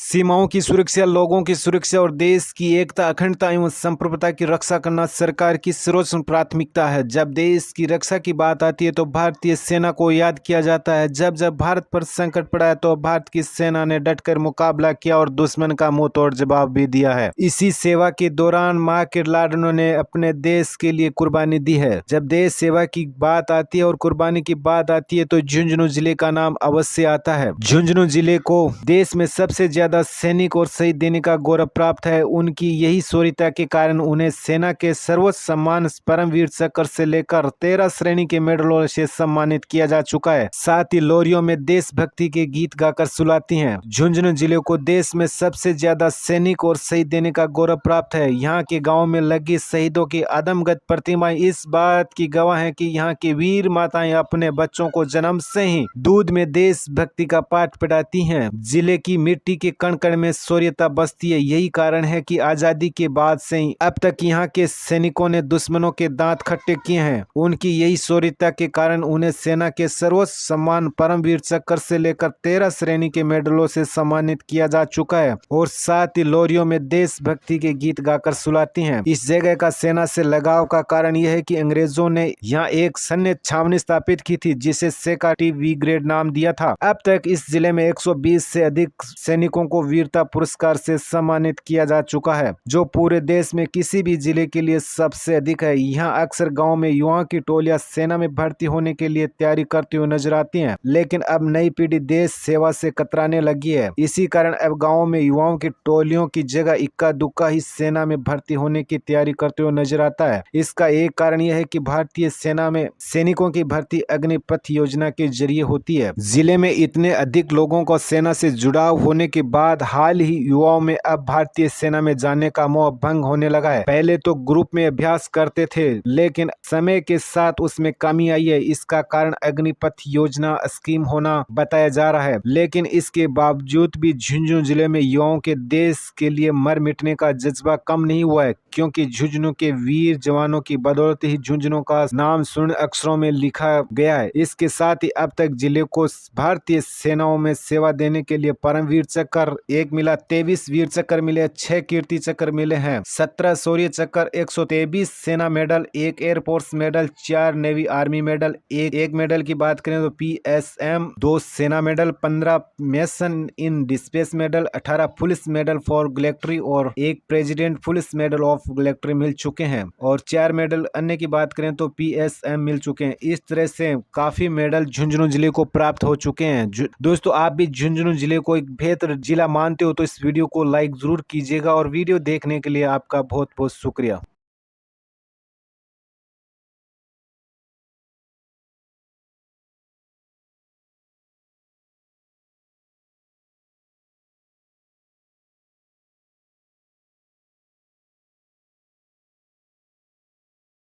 सीमाओं की सुरक्षा, लोगों की सुरक्षा और देश की एकता, अखंडता एवं संप्रभुता की रक्षा करना सरकार की सर्वोच्च प्राथमिकता है। जब देश की रक्षा की बात आती है तो भारतीय सेना को याद किया जाता है। जब जब भारत पर संकट पड़ा है तो भारत की सेना ने डटकर मुकाबला किया और दुश्मन का मुंह तोड़ जवाब भी दिया है। इसी सेवा के दौरान मां के लाडलों ने अपने देश के लिए कुर्बानी दी है। जब देश सेवा की बात आती है और कुर्बानी की बात आती है तो झुंझुनू जिले का नाम अवश्य आता है। झुंझुनू जिले को देश में सबसे ज्यादा सैनिक और शहीद देने का गौरव प्राप्त है। उनकी यही शौर्यता के कारण उन्हें सेना के सर्वोच्च सम्मान परमवीर चक्र से लेकर 13 श्रेणी के मेडलों से सम्मानित किया जा चुका है। साथ ही लोरियों में देशभक्ति के गीत गाकर सुलाती हैं। झुंझुनू जिले को देश में सबसे ज्यादा सैनिक और शहीद देने का गौरव प्राप्त है। यहाँ के गाँव में लगी शहीदों की अदमगत प्रतिमाएं इस बात की गवाह है कि यहाँ की वीर माताएं अपने बच्चों को जन्म से ही दूध में देशभक्ति का पाठ पढ़ाती हैं। जिले की मिट्टी के कण कण में शौर्यता बसती है। यही कारण है कि आजादी के बाद से ही अब तक यहाँ के सैनिकों ने दुश्मनों के दांत खट्टे किए हैं। उनकी यही शौर्यता के कारण उन्हें सेना के सर्वोच्च सम्मान परमवीर चक्र से लेकर 13 श्रेणी के मेडलों से सम्मानित किया जा चुका है और साथ ही लोरियों में देशभक्ति के गीत गाकर सुलाती हैं। इस जगह का सेना से लगाव का कारण यह है कि अंग्रेजों ने यहाँ एक सैन्य छावनी स्थापित की थी जिसे सेकाटी वी ग्रेड नाम दिया था। अब तक इस जिले में 120 से अधिक सैनिकों को वीरता पुरस्कार से सम्मानित किया जा चुका है, जो पूरे देश में किसी भी जिले के लिए सबसे अधिक है। यहाँ अक्सर गांव में युवाओं की टोलियां सेना में भर्ती होने के लिए तैयारी करती हुई नजर आती हैं, लेकिन अब नई पीढ़ी देश सेवा से कतराने लगी है। इसी कारण अब गाँव में युवाओं की टोलियों की जगह इक्का दुक्का ही सेना में भर्ती होने की तैयारी करते हुए नजर आता है। इसका एक कारण यह है कि भारतीय सेना में सैनिकों की भर्ती अग्निपथ योजना के जरिए होती है। जिले में इतने अधिक लोगों को सेना से जुड़ाव होने के बाद हाल ही युवाओं में अब भारतीय सेना में जाने का मोह भंग होने लगा है। पहले तो ग्रुप में अभ्यास करते थे, लेकिन समय के साथ उसमें कमी आई है। इसका कारण अग्निपथ योजना स्कीम होना बताया जा रहा है, लेकिन इसके बावजूद भी झुंझुनू जिले में युवाओं के देश के लिए मर मिटने का जज्बा कम नहीं हुआ है, क्योंकि झुंझुनू के वीर जवानों की बदौलत ही झुंझुनू का नाम स्वर्ण अक्षरों में लिखा गया है। इसके साथ ही अब तक जिले को भारतीय सेनाओं में सेवा देने के लिए परमवीर चक्र 1 मिला, 23 वीर चक्र मिले, 6 कीर्ति चक्र मिले हैं, 17 शौर्य Chakra, 123 Sena medal, 1 air force medal, 4 navy army medal, एक मेडल की बात करें तो PSM, 2 Sena medal, 15 mention in despatches medal, 18 police medal for gallantry और 1 president police medal of gallantry मिल चुके हैं और 4 मेडल अन्य की बात करें तो PSM मिल चुके हैं। इस तरह से काफी मेडल झुंझुनू जिले को प्राप्त हो चुके हैं। दोस्तों, आप भी झुंझुनू जिले को एक बेहतर जिला मानते हो तो इस वीडियो को लाइक जरूर कीजिएगा और वीडियो देखने के लिए आपका बहुत बहुत शुक्रिया।